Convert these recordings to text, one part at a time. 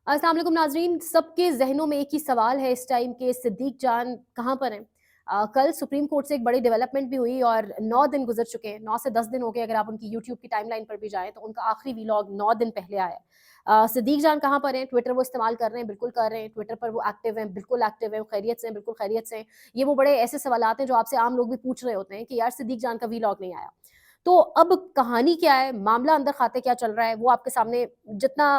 अस्सलाम वालेकुम नाज़रीन, सबके ज़हनों में एक ही सवाल है इस टाइम के सिद्दीक जान कहाँ पर हैं? कल सुप्रीम कोर्ट से एक बड़ी डेवलपमेंट भी हुई और 9 दिन गुज़र चुके हैं, 9 से 10 दिन हो गए अगर आप उनकी यूट्यूब की टाइमलाइन पर भी जाएँ तो उनका आखिरी व्लॉग 9 दिन पहले आया है। सिद्दीक जान कहाँ पर हैं? ट्विटर वो इस्तेमाल कर रहे हैं, बिल्कुल कर रहे हैं, ट्विटर पर वो एक्टिव हैं, बिल्कुल एक्टिव हैं, वो खैरियत से हैं, बिल्कुल खैरियत से हैं। ये वो बड़े ऐसे सवालात हैं जो आपसे आम लोग भी पूछ रहे होते हैं कि यार सिद्दीक जान का व्लॉग नहीं आया। तो अब कहानी क्या है, मामला अंदर खाते क्या चल रहा है, वो आपके सामने जितना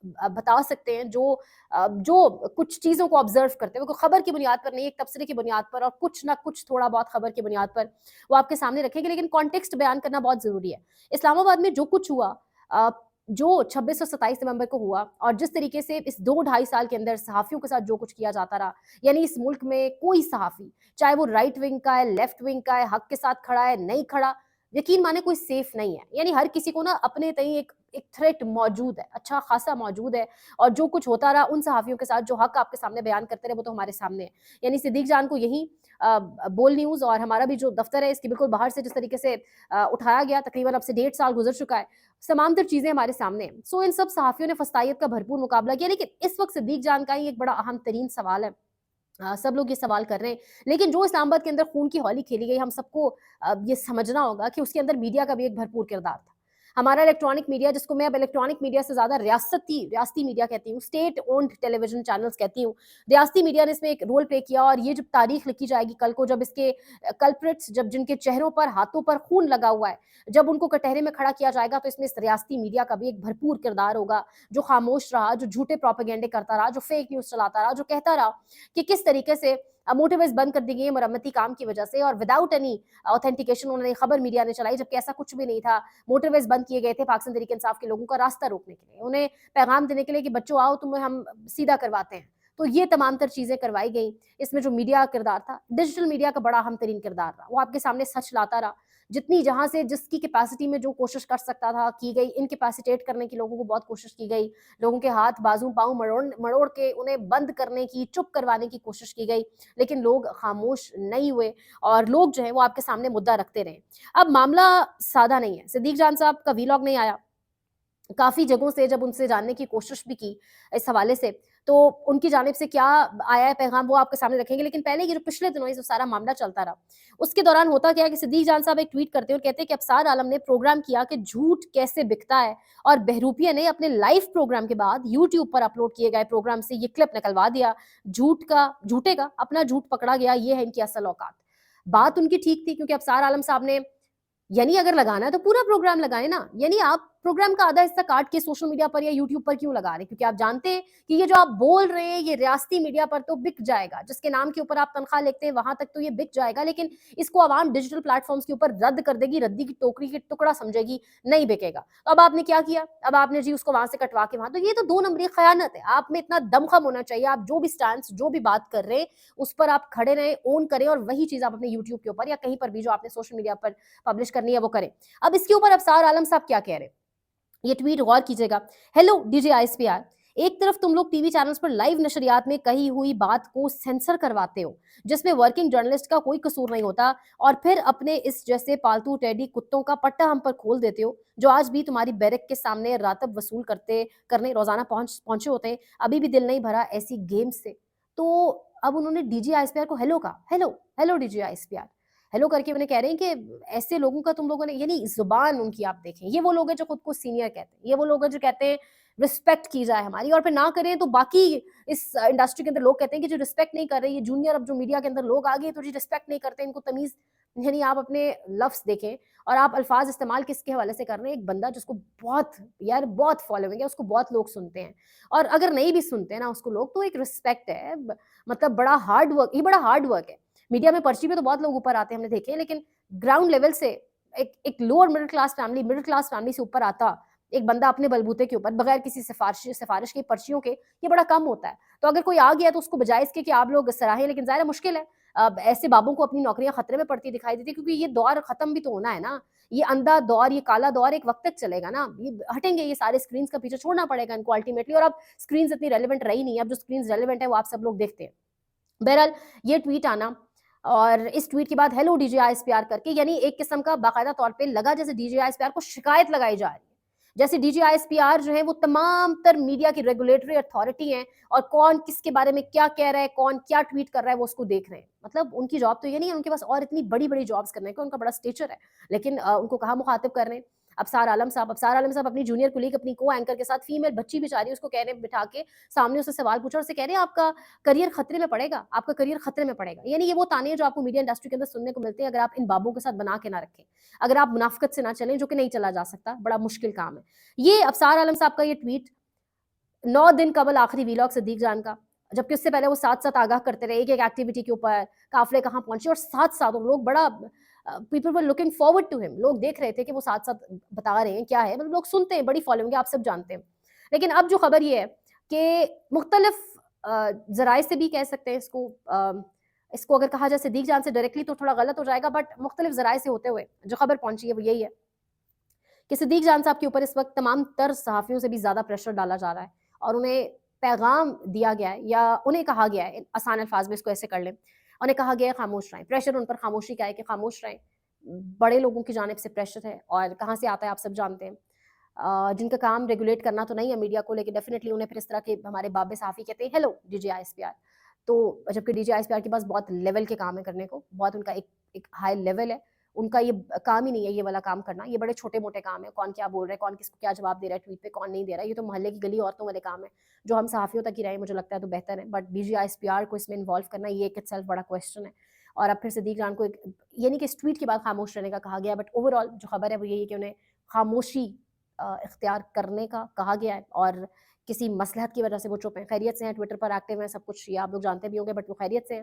बता सकते हैं जो कुछ चीज़ों को ऑब्ज़र्व करते हैं, वो खबर की बुनियाद पर नहीं, एक तबसरे की बुनियाद पर और कुछ ना कुछ थोड़ा बहुत खबर की बुनियाद पर वो आपके सामने रखेंगे, लेकिन कॉन्टेक्स्ट बयान करना बहुत ज़रूरी है। इस्लामाबाद में जो कुछ हुआ अ, जो 26 और 27 नवंबर को हुआ और जिस तरीके से इस 2 ढाई साल के अंदर सहाफ़ियों के साथ जो कुछ किया जाता रहा, यानी इस मुल्क में कोई सहाफ़ी, चाहे वो राइट विंग का है, लेफ्ट विंग का है, हक के साथ खड़ा है, नहीं खड़ा, यकीन माने कोई सेफ नहीं है। यानी हर किसी को ना अपने तई एक एक थ्रेट मौजूद है, अच्छा खासा मौजूद है और जो कुछ होता रहा उन सहाफ़ियों के साथ जो हक आपके सामने बयान करते रहे वो तो हमारे सामने है। यानी सिद्दीक जान को यहीं बोल न्यूज़ और हमारा भी जो दफ़्तर है इसके बिल्कुल बाहर से जिस तरीके से उठाया गया, तकरीबन अब से 1.5 साल गुज़र चुका है। तमाम तर चीज़ें हमारे सामने हैं। सो इन सब सहाफ़ियों ने फस्तायत का भरपूर मुकाबला किया, लेकिन इस वक़्त सिद्दीक जान का ही एक बड़ा अहम तरीन सवाल है। सब लोग ये सवाल कर रहे हैं, लेकिन जो इस्लामाबाद के अंदर खून की होली खेली गई, हम सबको ये समझना होगा कि उसके अंदर मीडिया का भी एक भरपूर किरदार था। हमारा इलेक्ट्रॉनिक मीडिया, जिसको मैं अब इलेक्ट्रॉनिक मीडिया से ज़्यादा रियासती मीडिया कहती हूँ, स्टेट ओन्ड टेलीविज़न चैनल्स कहती हूँ। रियासती मीडिया ने इसमें एक रोल प्ले किया और ये जब तारीख लिखी जाएगी कल को, जब इसके कल्प्रिट्स, जब जिनके चेहरों पर, हाथों पर खून लगा हुआ है, जब उनको कटहरे में खड़ा किया जाएगा, तो इसमें इस रियासती मीडिया का भी एक भरपूर किरदार होगा, जो खामोश रहा, जो झूठे प्रोपेगेंडे करता रहा, जो फेक न्यूज़ चलाता रहा, जो कहता रहा कि किस तरीके से मोटरवेज़ बंद कर दी गई है मरम्मती काम की वजह से और विदाउट एनी ऑथेंटिकेशन उन्होंने खबर मीडिया ने चलाई, जबकि ऐसा कुछ भी नहीं था। मोटरवेज़ बंद किए गए थे पाकिस्तान तहरीक-ए-इंसाफ के लोगों का रास्ता रोकने के लिए, उन्हें पैगाम देने के लिए कि बच्चों आओ तुम्हें हम सीधा करवाते हैं। तो ये तमाम तर चीज़ें करवाई गई। इसमें जो मीडिया का किरदार था, डिजिटल मीडिया का बड़ा अहम तरीन किरदार रहा। वो आपके सामने सच लाता रहा। जितनी जहाँ से जिसकी कैपेसिटी में जो कोशिश कर सकता था, की गई। इनकैपेसिटेट करने की लोगों को बहुत कोशिश की गई। लोगों के हाथ, बाजू, पाँव मरोड़ मरोड़ के उन्हें बंद करने की, चुप करवाने की कोशिश की गई, लेकिन लोग खामोश नहीं हुए और लोग जो हैं वो आपके सामने मुद्दा रखते रहे। अब मामला सादा नहीं है, सिद्दीक जान साहब का व्लॉग नहीं आया। काफ़ी जगहों से जब उनसे जानने की कोशिश भी की इस हवाले से, तो उनकी जानिब से क्या आया है पैगाम वो आपके सामने रखेंगे। लेकिन पहले ये जो पिछले दिनों ये जो सारा मामला चलता रहा, उसके दौरान होता क्या है कि सिद्दीक जान साहब एक ट्वीट करते हैं और कहते हैं कि अब्सार आलम ने प्रोग्राम किया कि झूठ कैसे बिकता है और बहरूपिया ने अपने लाइव प्रोग्राम के बाद यूट्यूब पर अपलोड किए गए प्रोग्राम से ये क्लिप निकलवा दिया। झूठे का अपना झूठ पकड़ा गया, ये है इनकी असल औकात। बात उनकी ठीक थी क्योंकि अब्सार आलम साहब ने यानी अगर लगाना है तो पूरा प्रोग्राम लगाएँ ना। यानी आप प्रोग्राम का आधा हिस्सा काट के सोशल मीडिया पर या यूट्यूब पर क्यों लगा रहे हैं? क्योंकि आप जानते हैं कि ये जो आप बोल रहे हैं ये रियासती मीडिया पर तो बिक जाएगा। जिसके नाम के ऊपर आप तनख्वाह लेते हैं वहाँ तक तो ये बिक जाएगा, लेकिन इसको अवाम डिजिटल प्लेटफ़ॉर्म्स के ऊपर रद्द कर देगी, रद्दी की टोकरी के टुकड़ा समझेगी, नहीं बिकेगा। तो अब आपने क्या किया? अब आपने जी उसको वहाँ से कटवा के वहाँ, तो ये तो 2 नंबरी ख़यानत है। आप में इतना दमख़म होना चाहिए, आप जो भी स्टैंस, जो भी बात कर रहे हैं, उस पर आप खड़े रहें, ओन करें और वही चीज़ आप अपने यूट्यूब के ऊपर या कहीं पर भी जो आपने सोशल मीडिया पर पब्लिश करनी है वो करें। अब इसके ऊपर अब्सार आलम साहब क्या कह रहे हैं? ये ट्वीट गौर कीजिएगा। हेलो डीजे आईएसपीआर, एक तरफ तुम लोग टीवी चैनल्स पर लाइव नशरियात में कही हुई बात को सेंसर करवाते हो, जिसमें वर्किंग जर्नलिस्ट का कोई कसूर नहीं होता, और फिर अपने इस जैसे पालतू टेडी कुत्तों का पट्टा हम पर खोल देते हो, जो आज भी तुम्हारी बैरक के सामने रातब वसूल करने रोजाना पहुंचे होते हैं। अभी भी दिल नहीं भरा ऐसी गेम से। तो अब उन्होंने डीजे आईएसपीआर को हेलो कहा, hello hello DJ ISPR, hello करके उन्हें कह रहे हैं कि ऐसे लोगों का तुम लोगों ने, यानी ज़ुबान उनकी आप देखें, ये वो लोग हैं जो खुद को सीनियर कहते हैं, ये वो लोग हैं जो कहते हैं रिस्पेक्ट की जाए हमारी, और फिर ना करें तो बाकी इस इंडस्ट्री के अंदर लोग कहते हैं कि जो रिस्पेक्ट नहीं कर रहे, ये जूनियर अब जो मीडिया के अंदर लोग आ गए तो जी रिस्पेक्ट नहीं करते, इनको तमीज़, यानी आप अपने लफ्ज़ देखें और आप अल्फाज इस्तेमाल किसके हवाले से कर रहे हैं। एक बंदा जिसको बहुत, यार बहुत फॉलोइंग है, उसको बहुत लोग सुनते हैं, और अगर नहीं भी सुनते हैं ना उसको लोग, तो एक रिस्पेक्ट है, मतलब बड़ा हार्ड वर्क, ये बड़ा हार्ड वर्क है। मीडिया में पर्ची पे तो बहुत लोग ऊपर आते हैं, हमने देखे हैं, लेकिन ग्राउंड लेवल से एक लोअर मिडिल क्लास फैमिली से ऊपर आता एक बंदा अपने बलबूते के ऊपर बगैर किसी सिफारिश की, पर्चियों के, ये बड़ा कम होता है। तो अगर कोई आ गया तो उसको बजाय इसके कि आप लोग सराहें, लेकिन ज़ाहिर है मुश्किल है। अब ऐसे बाबों को अपनी नौकरियां खतरे में पड़ती दिखाई देती है, क्योंकि ये दौर खत्म भी तो होना है ना। ये अंधा दौर, ये काला दौर एक वक्त तक चलेगा ना, ये हटेंगे, ये सारे स्क्रीन का पीछे छोड़ना पड़ेगा इनको अल्टीमेटली, और अब स्क्रीन इतनी रेलिवेंट रही नहीं, अब जो स्क्रीन रेलिवेंट है वो आप सब लोग देखते हैं। बहरहाल ये ट्वीट आना और इस ट्वीट के बाद हेलो डीजे आईएसपीआर करके, यानी एक किस्म का बाकायदा तौर पे लगा जैसे डीजे आईएसपीआर को शिकायत लगाई जा रही है। جیسے D G I S P R جو ہے وہ تمام تر میڈیا کی ریگولیٹری اتھارٹی ہیں، اور کون کس کے بارے میں کیا کہہ رہا ہے، کون کیا ٹویٹ کر رہا ہے، وہ اس کو دیکھ رہے ہیں. مطلب ان کی جاب تو یہ نہیں ہے ان کے پاس اور اتنی بڑی بڑی جابس کرنے کا، ان کا بڑا اسٹیچر ہے، لیکن ان کو کہاں مخاطب کر رہے ہیں. ابصار عالم صاحب اپنی جونیئر کولیگ، اپنی کو اینکر کے ساتھ، فیمیل بچی بیچاری اس کو کہہ رہے ہیں بٹھا کے سامنے اسے سوال پوچھا، اور اسے کہہ رہے ہیں آپ کا کریئر خطرے میں پڑے گا، آپ کا کریئر خطرے میں پڑے گا. یعنی یہ وہ تانے ہیں جو آپ کو میڈیا انڈسٹری کے اندر سننے کو ملتے ہیں اگر آپ ان بابوں کے ساتھ بنا کے نہ رکھیں، اگر آپ منافقت سے نہ چلیں، جو کہ نہیں چلا جا سکتا، بڑا مشکل کام ہے. یہ ابصار عالم صاحب کا یہ ٹویٹ 9 دن قبل آخری ویلاگ صدیق جان کا، جبکہ اس سے پہلے وہ ساتھ ساتھ آگاہ کرتے رہے ایک ایک ایکٹیویٹی کے اوپر، قافلے کہاں پہنچے، اور ساتھ ساتھ لوگ بڑا people were looking forward to ہم، لوگ دیکھ رہے تھے کہ وہ ساتھ ساتھ بتا رہے ہیں کیا ہے، مطلب لوگ سنتے ہیں، بڑی فالوئنگ ہے، آپ سب جانتے ہیں. لیکن اب جو خبر یہ ہے کہ مختلف ذرائع سے بھی کہہ سکتے ہیں اس کو اگر کہا جائے صدیق جان سے ڈائریکٹلی تو تھوڑا غلط ہو جائے گا، بٹ مختلف ذرائع سے ہوتے ہوئے جو خبر پہنچی ہے وہ یہی ہے کہ صدیق جان صاحب کے اوپر اس وقت تمام تر صحافیوں سے بھی زیادہ پریشر ڈالا جا رہا ہے، اور انہیں پیغام دیا گیا ہے، یا انہیں کہا گیا ہے، آسان الفاظ میں اس کو ایسے کر لیں، انہیں کہا گیا ہے خاموش رہیں. پریشر ان پر خاموشی کا ہے کہ خاموش رہیں. بڑے لوگوں کی جانب سے پریشر ہے، اور کہاں سے آتا ہے آپ سب جانتے ہیں. جن کا کام ریگولیٹ کرنا تو نہیں ہے میڈیا کو، لیکن ڈیفینیٹلی انہیں پھر اس طرح کے ہمارے باب صحافی کہتے ہیں hello D G I S P R. تو جبکہ D G I S P R کے پاس بہت لیول کے کام ہے کرنے کو، بہت ان کا ایک ہائی لیول ہے، ان کا یہ کام ہی نہیں ہے یہ والا کام کرنا. یہ بڑے چھوٹے موٹے کام ہے، کون کیا بول رہا ہے، کون کس کو کیا جواب دے رہا ہے ٹویٹ پہ، کون نہیں دے رہا ہے، یہ تو محلے کی گلی عورتوں والے کام ہے جو ہم صحافیوں تک ہی رہیں مجھے لگتا ہے تو بہتر ہے. But D G I S P R کو اس میں انوالو کرنا یہ ایک سیلف بڑا کویشچن ہے. اور اب پھر صدیق جان کو یہ نہیں کہ اس ٹویٹ کے بعد خاموش رہنے کا کہا گیا، بٹ اوور آل جو خبر ہے وہ یہی ہے کہ انہیں خاموشی اختیار کرنے کا کہا گیا ہے، اور کسی مصلحت کی وجہ سے وہ چپ ہیں. خیریت سے ہیں، ٹویٹر پر ایکٹیو ہیں، سب کچھ یہ آپ لوگ جانتے بھی ہوں گے، بٹ وہ خیریت سے ہیں.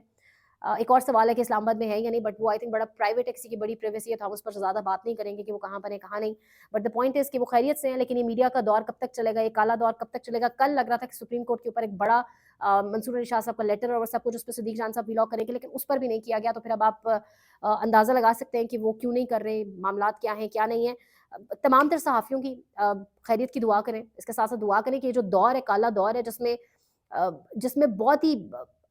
ایک اور سوال ہے کہ اسلام آباد میں ہے یا نہیں، بٹ وہ آئی تھنک بڑا پرائیویٹ ہے، کسی کی بڑی پریویسی ہے تو ہم اس پر زیادہ بات نہیں کریں گے کہ وہ کہاں پر ہیں کہاں نہیں. بٹ دا پوائنٹ از کہ وہ خیریت سے ہیں. لیکن یہ میڈیا کا دور کب تک چلے گا، یہ کالا دور کب تک چلے گا. کل لگ رہا تھا کہ سپریم کورٹ کے اوپر ایک بڑا منصور علی شاہ صاحب کا لیٹر اور سب کچھ اس پہ صدیق جان صاحب ویلاگ کریں گے، لیکن اس پر بھی نہیں کیا گیا. تو پھر اب آپ اندازہ لگا سکتے ہیں کہ وہ کیوں نہیں کر رہے، معاملات کیا ہیں کیا نہیں ہیں. تمام تر صحافیوں کی خیریت کی دعا کریں، اس کے ساتھ ساتھ دعا کریں کہ یہ جو دور ہے کالا دور ہے جس میں بہت ہی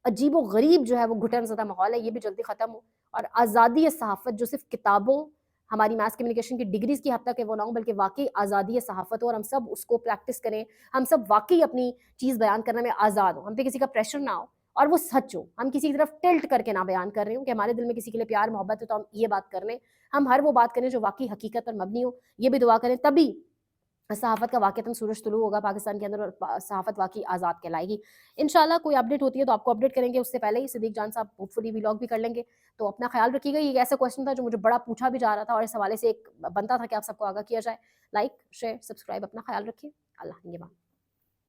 عجیب و غریب جو ہے وہ گھٹن زدہ ماحول ہے، یہ بھی جلدی ختم ہو، اور آزادی صحافت جو صرف کتابوں، ہماری ماس کمیونیکیشن کی ڈگریز کی حد تک ہے وہ نہ ہو، بلکہ واقعی آزادی صحافت ہو، اور ہم سب اس کو پریکٹس کریں. ہم سب واقعی اپنی چیز بیان کرنے میں آزاد ہوں، ہم پہ کسی کا پریشر نہ ہو، اور وہ سچ ہو. ہم کسی کی طرف ٹلٹ کر کے نہ بیان کر رہے ہوں کہ ہمارے دل میں کسی کے لیے پیار محبت ہے تو ہم یہ بات کر لیں. ہم ہر وہ بات کریں جو واقعی حقیقت پر مبنی ہو. یہ بھی دعا کریں، تبھی صحافت کا واقعتاً سورج طلوع ہوگا پاکستان کے اندر، اور صحافت واقعی آزاد کہلائے گی. انشاءاللہ کوئی اپڈیٹ ہوتی ہے تو آپ کو اپڈیٹ کریں گے. اس سے پہلے ہی صدیق جان صاحب ہوپ فلی ویلاگ بھی کر لیں گے. تو اپنا خیال رکھیے گا. یہ ایک ایسا کویشچن تھا جو مجھے بڑا پوچھا بھی جا رہا تھا، اور اس حوالے سے ایک بنتا تھا کہ آپ سب کو آگاہ کیا جائے. لائک، شیئر، سبسکرائب، اپنا خیال رکھیے. اللہ نگہبان.